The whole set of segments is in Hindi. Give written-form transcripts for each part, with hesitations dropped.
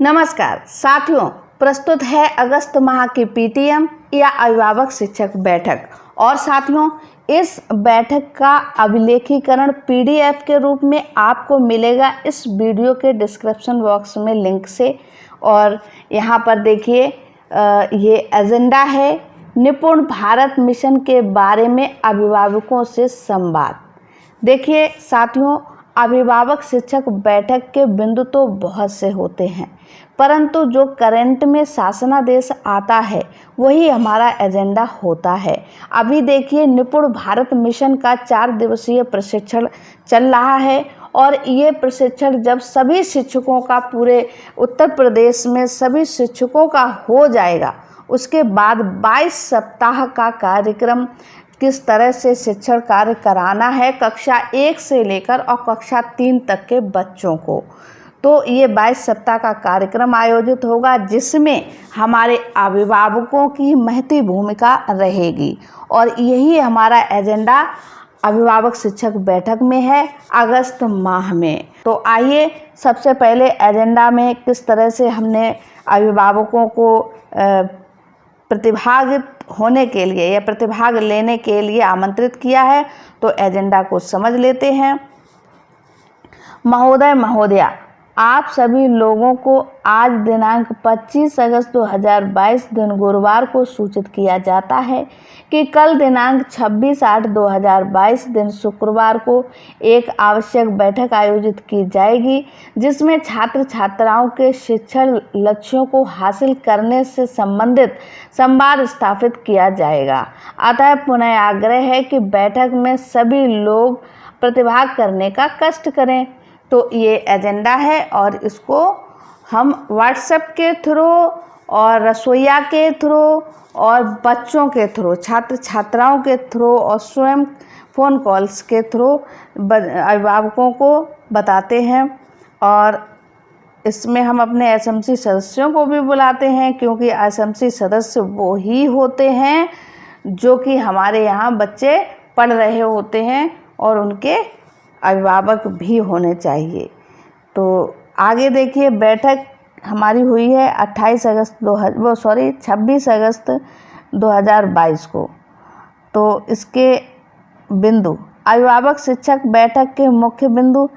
नमस्कार साथियों, प्रस्तुत है अगस्त माह की पीटीएम या अभिभावक शिक्षक बैठक। और साथियों, इस बैठक का अभिलेखीकरण पीडीएफ के रूप में आपको मिलेगा इस वीडियो के डिस्क्रिप्शन बॉक्स में लिंक से। और यहाँ पर देखिए, ये एजेंडा है निपुण भारत मिशन के बारे में अभिभावकों से संवाद। देखिए साथियों, अभिभावक शिक्षक बैठक के बिंदु तो बहुत से होते हैं, परंतु जो करंट में शासनादेश आता है वही हमारा एजेंडा होता है। अभी देखिए, निपुण भारत मिशन का 4 दिवसीय प्रशिक्षण चल रहा है और ये प्रशिक्षण जब सभी शिक्षकों का, पूरे उत्तर प्रदेश में सभी शिक्षकों का हो जाएगा, उसके बाद 22 सप्ताह का कार्यक्रम किस तरह से शिक्षण कार्य कराना है कक्षा 1 से लेकर और कक्षा 3 तक के बच्चों को। तो ये 22 सप्ताह का कार्यक्रम आयोजित होगा, जिसमें हमारे अभिभावकों की महती भूमिका रहेगी और यही हमारा एजेंडा अभिभावक शिक्षक बैठक में है अगस्त माह में। तो आइए, सबसे पहले एजेंडा में किस तरह से हमने अभिभावकों को प्रतिभागित होने के लिए या प्रतिभाग लेने के लिए आमंत्रित किया है, तो एजेंडा को समझ लेते हैं। महोदय महोदया, आप सभी लोगों को आज दिनांक 25 अगस्त 2022 दिन गुरुवार को सूचित किया जाता है कि कल दिनांक 26/8/2022 दिन शुक्रवार को एक आवश्यक बैठक आयोजित की जाएगी, जिसमें छात्र छात्राओं के शिक्षण लक्ष्यों को हासिल करने से संबंधित संवाद स्थापित किया जाएगा। अतः पुनः आग्रह है कि बैठक में सभी लोग प्रतिभाग करने का कष्ट करें। तो ये एजेंडा है और इसको हम व्हाट्सएप के थ्रू और रसोइया के थ्रू और बच्चों के थ्रू, छात्र छात्राओं के थ्रू और स्वयं फ़ोन कॉल्स के थ्रू अभिभावकों को बताते हैं। और इसमें हम अपने एसएमसी सदस्यों को भी बुलाते हैं, क्योंकि एसएमसी सदस्य वो ही होते हैं जो कि हमारे यहाँ बच्चे पढ़ रहे होते हैं और उनके अभिभावक भी होने चाहिए। तो आगे देखिए, बैठक हमारी हुई है 26 अगस्त 2022 को। तो इसके बिंदु, अभिभावक शिक्षक बैठक के मुख्य बिंदु,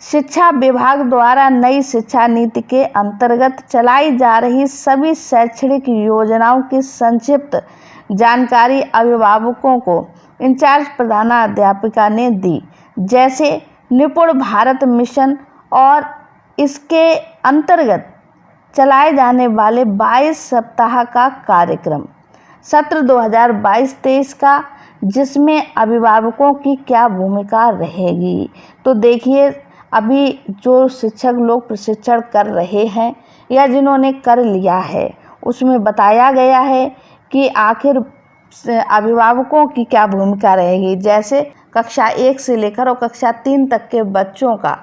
शिक्षा विभाग द्वारा नई शिक्षा नीति के अंतर्गत चलाई जा रही सभी शैक्षणिक योजनाओं की संक्षिप्त जानकारी अभिभावकों को इंचार्ज प्रधानाध्यापिका ने दी, जैसे निपुण भारत मिशन और इसके अंतर्गत चलाए जाने वाले 22 सप्ताह का कार्यक्रम, सत्र 2022-23 का, जिसमें अभिभावकों की क्या भूमिका रहेगी। तो देखिए, अभी जो शिक्षक लोग प्रशिक्षण कर रहे हैं या जिन्होंने कर लिया है, उसमें बताया गया है कि आखिर अभिभावकों की क्या भूमिका रहेगी। जैसे कक्षा 1 से लेकर और कक्षा 3 तक के बच्चों का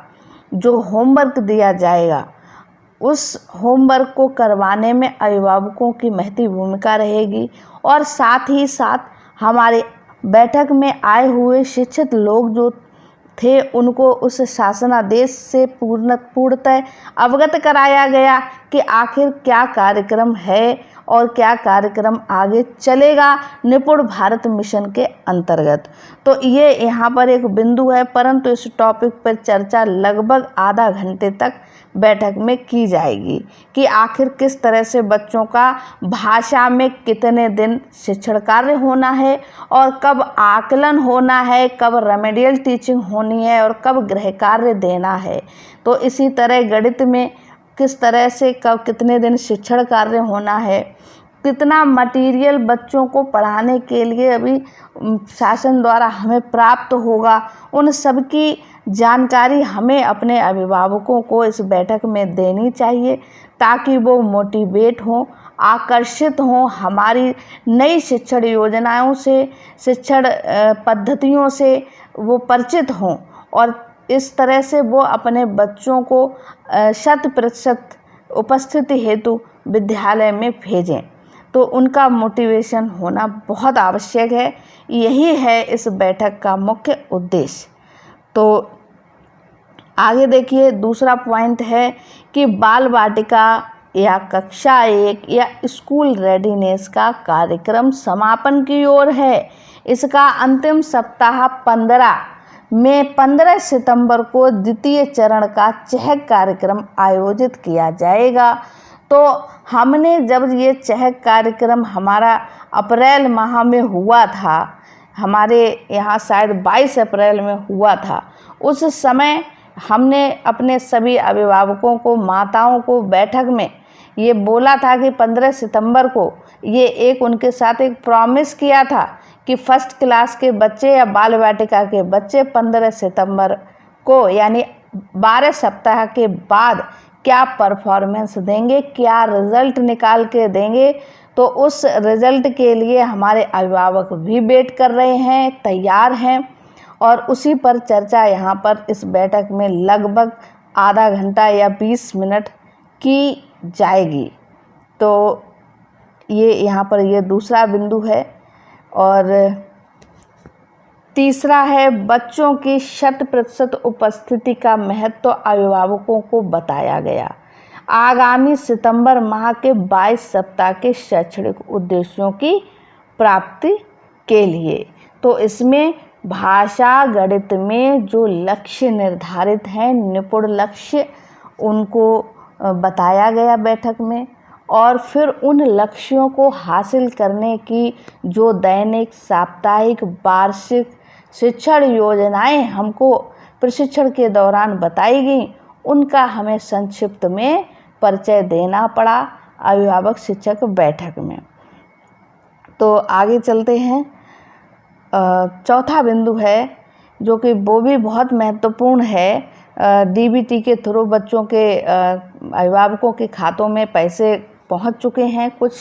जो होमवर्क दिया जाएगा, उस होमवर्क को करवाने में अभिभावकों की महती भूमिका रहेगी। और साथ ही साथ हमारे बैठक में आए हुए शिक्षित लोग जो थे, उनको उस शासनादेश से पूर्णतः अवगत कराया गया कि आखिर क्या कार्यक्रम है और क्या कार्यक्रम आगे चलेगा निपुण भारत मिशन के अंतर्गत। तो ये यहाँ पर एक बिंदु है, परंतु इस टॉपिक पर चर्चा लगभग आधा घंटे तक बैठक में की जाएगी कि आखिर किस तरह से बच्चों का भाषा में कितने दिन शिक्षण कार्य होना है और कब आकलन होना है, कब रेमेडियल टीचिंग होनी है और कब गृह कार्य देना है। तो इसी तरह गणित में किस तरह से कब कितने दिन शिक्षण कार्य होना है, कितना मटेरियल बच्चों को पढ़ाने के लिए अभी शासन द्वारा हमें प्राप्त होगा, उन सब की जानकारी हमें अपने अभिभावकों को इस बैठक में देनी चाहिए, ताकि वो मोटिवेट हों, आकर्षित हों हमारी नई शिक्षण योजनाओं से, शिक्षण पद्धतियों से वो परिचित हों और इस तरह से वो अपने बच्चों को 100% उपस्थिति हेतु विद्यालय में भेजें। तो उनका मोटिवेशन होना बहुत आवश्यक है। यही है इस बैठक का मुख्य उद्देश्य। तो आगे देखिए, दूसरा पॉइंट है कि बाल वाटिका या कक्षा 1 या स्कूल रेडीनेस का कार्यक्रम समापन की ओर है। इसका अंतिम सप्ताह 15 सितंबर को द्वितीय चरण का चहक कार्यक्रम आयोजित किया जाएगा। तो हमने जब ये चहक कार्यक्रम हमारा अप्रैल माह में हुआ था, हमारे यहाँ शायद 22 अप्रैल में हुआ था, उस समय हमने अपने सभी अभिभावकों को, माताओं को बैठक में ये बोला था कि 15 सितंबर को ये एक उनके साथ एक प्रॉमिस किया था कि फर्स्ट क्लास के बच्चे या बाल वाटिका के बच्चे 15 सितंबर को यानी 12 सप्ताह के बाद क्या परफॉर्मेंस देंगे, क्या रिज़ल्ट निकाल के देंगे। तो उस रिज़ल्ट के लिए हमारे अभिभावक भी वेट कर रहे हैं, तैयार हैं, और उसी पर चर्चा यहाँ पर इस बैठक में लगभग आधा घंटा या 20 मिनट की जाएगी। तो ये यहाँ पर ये दूसरा बिंदु है। और तीसरा है बच्चों की 100% उपस्थिति का महत्व अभिभावकों को बताया गया। आगामी सितंबर माह के 22 सप्ताह के शैक्षणिक उद्देश्यों की प्राप्ति के लिए, तो इसमें भाषा गणित में जो लक्ष्य निर्धारित हैं, निपुण लक्ष्य, उनको बताया गया बैठक में। और फिर उन लक्ष्यों को हासिल करने की जो दैनिक, साप्ताहिक, वार्षिक शिक्षण योजनाएं हमको प्रशिक्षण के दौरान बताई गई, उनका हमें संक्षिप्त में परिचय देना पड़ा अभिभावक शिक्षक बैठक में। तो आगे चलते हैं। चौथा बिंदु है जो कि वो भी बहुत महत्वपूर्ण है। डीबीटी के थ्रू बच्चों के अभिभावकों के खातों में पैसे पहुंच चुके हैं, कुछ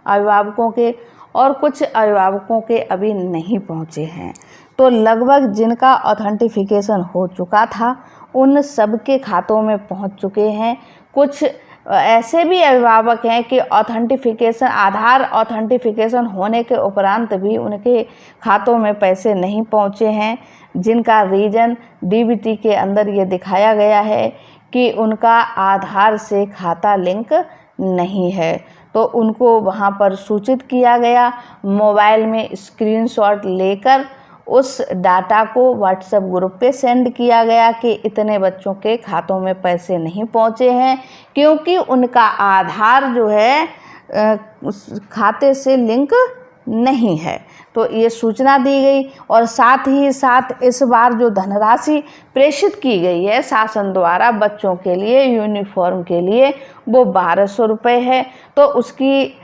अभिभावकों के, और कुछ अभिभावकों के अभी नहीं पहुंचे हैं। तो लगभग जिनका ऑथेंटिफिकेशन हो चुका था उन सबके खातों में पहुंच चुके हैं। कुछ ऐसे भी अभिभावक हैं कि ऑथेंटिफिकेशन, आधार ऑथेंटिफिकेशन होने के उपरांत भी उनके खातों में पैसे नहीं पहुंचे हैं, जिनका रीज़न डीबीटी के अंदर ये दिखाया गया है कि उनका आधार से खाता लिंक नहीं है। तो उनको वहाँ पर सूचित किया गया, मोबाइल में स्क्रीनशॉट लेकर उस डाटा को व्हाट्सएप ग्रुप पे सेंड किया गया कि इतने बच्चों के खातों में पैसे नहीं पहुँचे हैं क्योंकि उनका आधार जो है खाते से लिंक नहीं है। तो ये सूचना दी गई। और साथ ही साथ इस बार जो धनराशि प्रेषित की गई है शासन द्वारा बच्चों के लिए यूनिफॉर्म के लिए, वो 1200 रुपये है। तो उसकी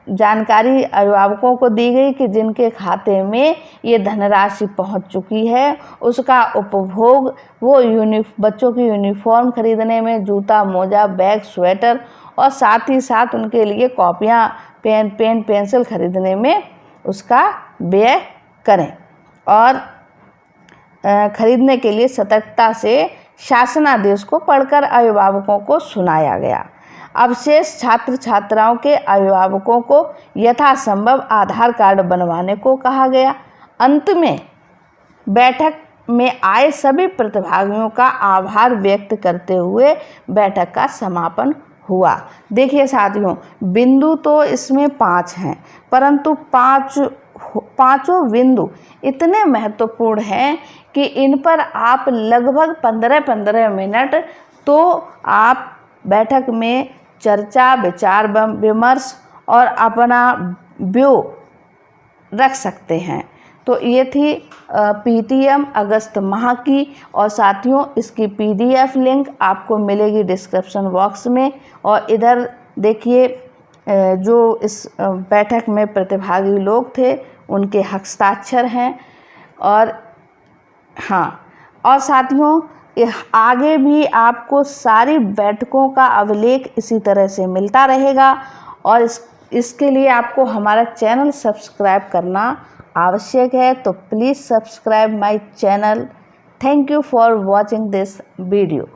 जानकारी अभिभावकों को दी गई कि जिनके खाते में ये धनराशि पहुंच चुकी है उसका उपभोग वो बच्चों की यूनिफॉर्म खरीदने में, जूता, मोजा, बैग, स्वेटर, और साथ ही साथ उनके लिए कॉपियाँ, पेन, पेंसिल खरीदने में उसका व्यय करें। और खरीदने के लिए सतर्कता से शासनादेश को पढ़कर अभिभावकों को सुनाया गया। अब शेष छात्र छात्राओं के अभिभावकों को यथासंभव आधार कार्ड बनवाने को कहा गया। अंत में बैठक में आए सभी प्रतिभागियों का आभार व्यक्त करते हुए बैठक का समापन हुआ। देखिए साथियों, बिंदु तो इसमें 5 हैं, परंतु पांचों बिंदु इतने महत्वपूर्ण हैं कि इन पर आप लगभग 15-15 मिनट तो आप बैठक में चर्चा, विचार विमर्श और अपना व्यू रख सकते हैं। तो ये थी पीटीएम अगस्त माह की, और साथियों इसकी पीडीएफ लिंक आपको मिलेगी डिस्क्रिप्शन बॉक्स में। और इधर देखिए जो इस बैठक में प्रतिभागी लोग थे उनके हस्ताक्षर हैं। और हाँ, और साथियों आगे भी आपको सारी बैठकों का अभिलेख इसी तरह से मिलता रहेगा, और इसके लिए आपको हमारा चैनल सब्सक्राइब करना आवश्यक है। तो please subscribe my channel. Thank you for watching this video.